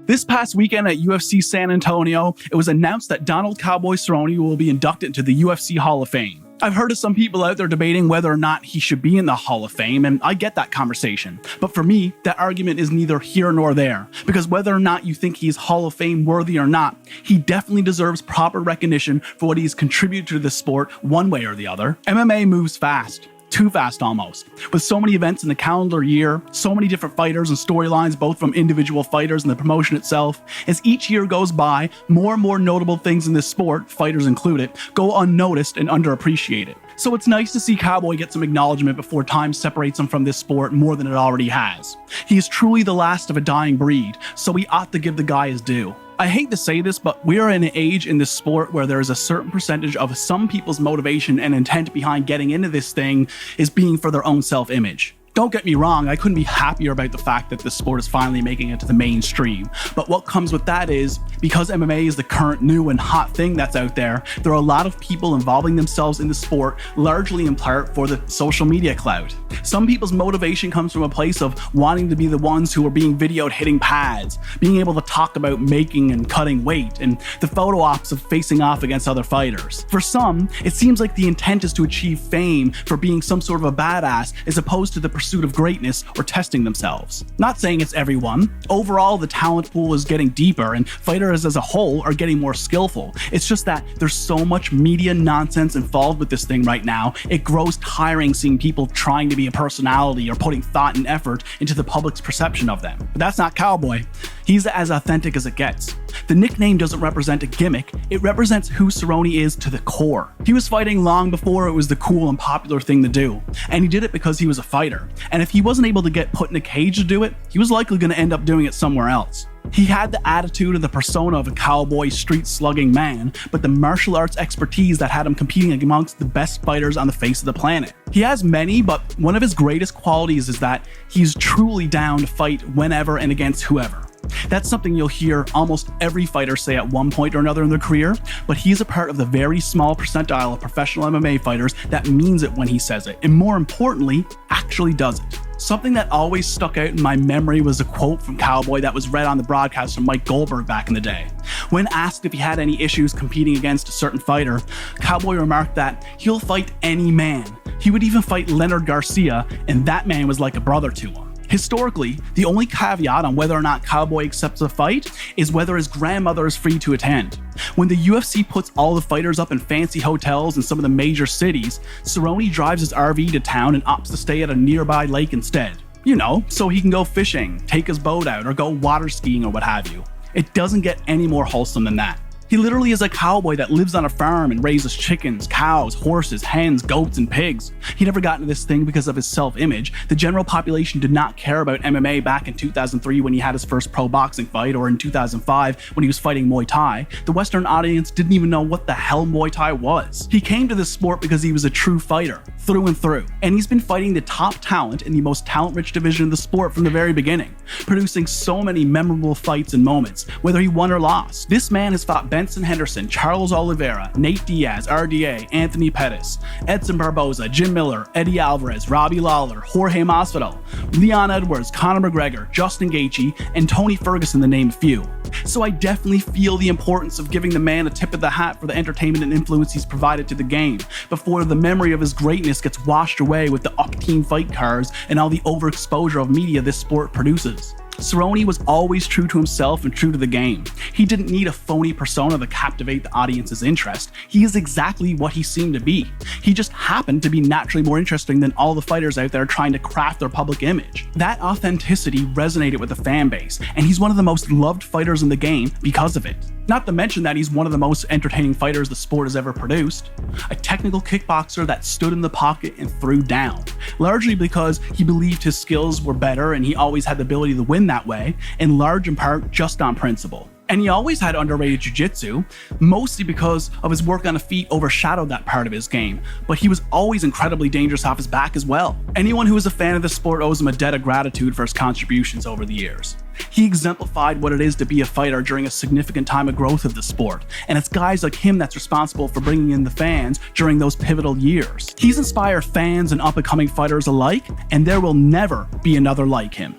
This past weekend at UFC San Antonio, it was announced that Donald Cowboy Cerrone will be inducted into the UFC Hall of Fame. I've heard of some people out there debating whether or not he should be in the Hall of Fame, and I get that conversation. But for me, that argument is neither here nor there, because whether or not you think he's Hall of Fame worthy or not, he definitely deserves proper recognition for what he's contributed to the sport one way or the other. MMA moves fast. Too fast almost. With so many events in the calendar year, so many different fighters and storylines both from individual fighters and the promotion itself, as each year goes by, more and more notable things in this sport, fighters included, go unnoticed and underappreciated. So it's nice to see Cowboy get some acknowledgement before time separates him from this sport more than it already has. He is truly the last of a dying breed, so we ought to give the guy his due. I hate to say this, but we are in an age in this sport where there is a certain percentage of some people's motivation and intent behind getting into this thing is being for their own self-image. Don't get me wrong, I couldn't be happier about the fact that this sport is finally making it to the mainstream. But what comes with that is, because MMA is the current new and hot thing that's out there, there are a lot of people involving themselves in the sport, largely in part for the social media clout. Some people's motivation comes from a place of wanting to be the ones who are being videoed hitting pads, being able to talk about making and cutting weight, and the photo ops of facing off against other fighters. For some, it seems like the intent is to achieve fame for being some sort of a badass as opposed to the pursuit of greatness or testing themselves. Not saying it's everyone. Overall, the talent pool is getting deeper and fighters as a whole are getting more skillful. It's just that there's so much media nonsense involved with this thing right now, it grows tiring seeing people trying to be a personality or putting thought and effort into the public's perception of them. But that's not Cowboy. He's as authentic as it gets. The nickname doesn't represent a gimmick, it represents who Cerrone is to the core. He was fighting long before it was the cool and popular thing to do, and he did it because he was a fighter. And if he wasn't able to get put in a cage to do it, he was likely going to end up doing it somewhere else. He had the attitude and the persona of a cowboy street-slugging man, but the martial arts expertise that had him competing amongst the best fighters on the face of the planet. He has many, but one of his greatest qualities is that he's truly down to fight whenever and against whoever. That's something you'll hear almost every fighter say at one point or another in their career, but he's a part of the very small percentile of professional MMA fighters that means it when he says it, and more importantly, actually does it. Something that always stuck out in my memory was a quote from Cowboy that was read on the broadcast from Mike Goldberg back in the day. When asked if he had any issues competing against a certain fighter, Cowboy remarked that he'll fight any man. He would even fight Leonard Garcia, and that man was like a brother to him. Historically, the only caveat on whether or not Cowboy accepts a fight is whether his grandmother is free to attend. When the UFC puts all the fighters up in fancy hotels in some of the major cities, Cerrone drives his RV to town and opts to stay at a nearby lake instead. You know, so he can go fishing, take his boat out, or go water skiing or what have you. It doesn't get any more wholesome than that. He literally is a cowboy that lives on a farm and raises chickens, cows, horses, hens, goats, and pigs. He never got into this thing because of his self-image. The general population did not care about MMA back in 2003 when he had his first pro boxing fight, or in 2005 when he was fighting Muay Thai. The Western audience didn't even know what the hell Muay Thai was. He came to this sport because he was a true fighter, through and through. And he's been fighting the top talent in the most talent-rich division of the sport from the very beginning, producing so many memorable fights and moments, whether he won or lost. This man has fought Benson Henderson, Charles Oliveira, Nate Diaz, RDA, Anthony Pettis, Edson Barboza, Jim Miller, Eddie Alvarez, Robbie Lawler, Jorge Masvidal, Leon Edwards, Conor McGregor, Justin Gaethje, and Tony Ferguson to name a few. So I definitely feel the importance of giving the man a tip of the hat for the entertainment and influence he's provided to the game, before the memory of his greatness gets washed away with the Octagon fight cards and all the overexposure of media this sport produces. Cerrone was always true to himself and true to the game. He didn't need a phony persona to captivate the audience's interest. He is exactly what he seemed to be. He just happened to be naturally more interesting than all the fighters out there trying to craft their public image. That authenticity resonated with the fan base, and he's one of the most loved fighters in the game because of it. Not to mention that he's one of the most entertaining fighters the sport has ever produced. A technical kickboxer that stood in the pocket and threw down, largely because he believed his skills were better and he always had the ability to win that way, in large in part just on principle. And he always had underrated jiu-jitsu, mostly because of his work on the feet overshadowed that part of his game, but he was always incredibly dangerous off his back as well. Anyone who is a fan of the sport owes him a debt of gratitude for his contributions over the years. He exemplified what it is to be a fighter during a significant time of growth of the sport, and it's guys like him that's responsible for bringing in the fans during those pivotal years. He's inspired fans and up-and-coming fighters alike, and there will never be another like him.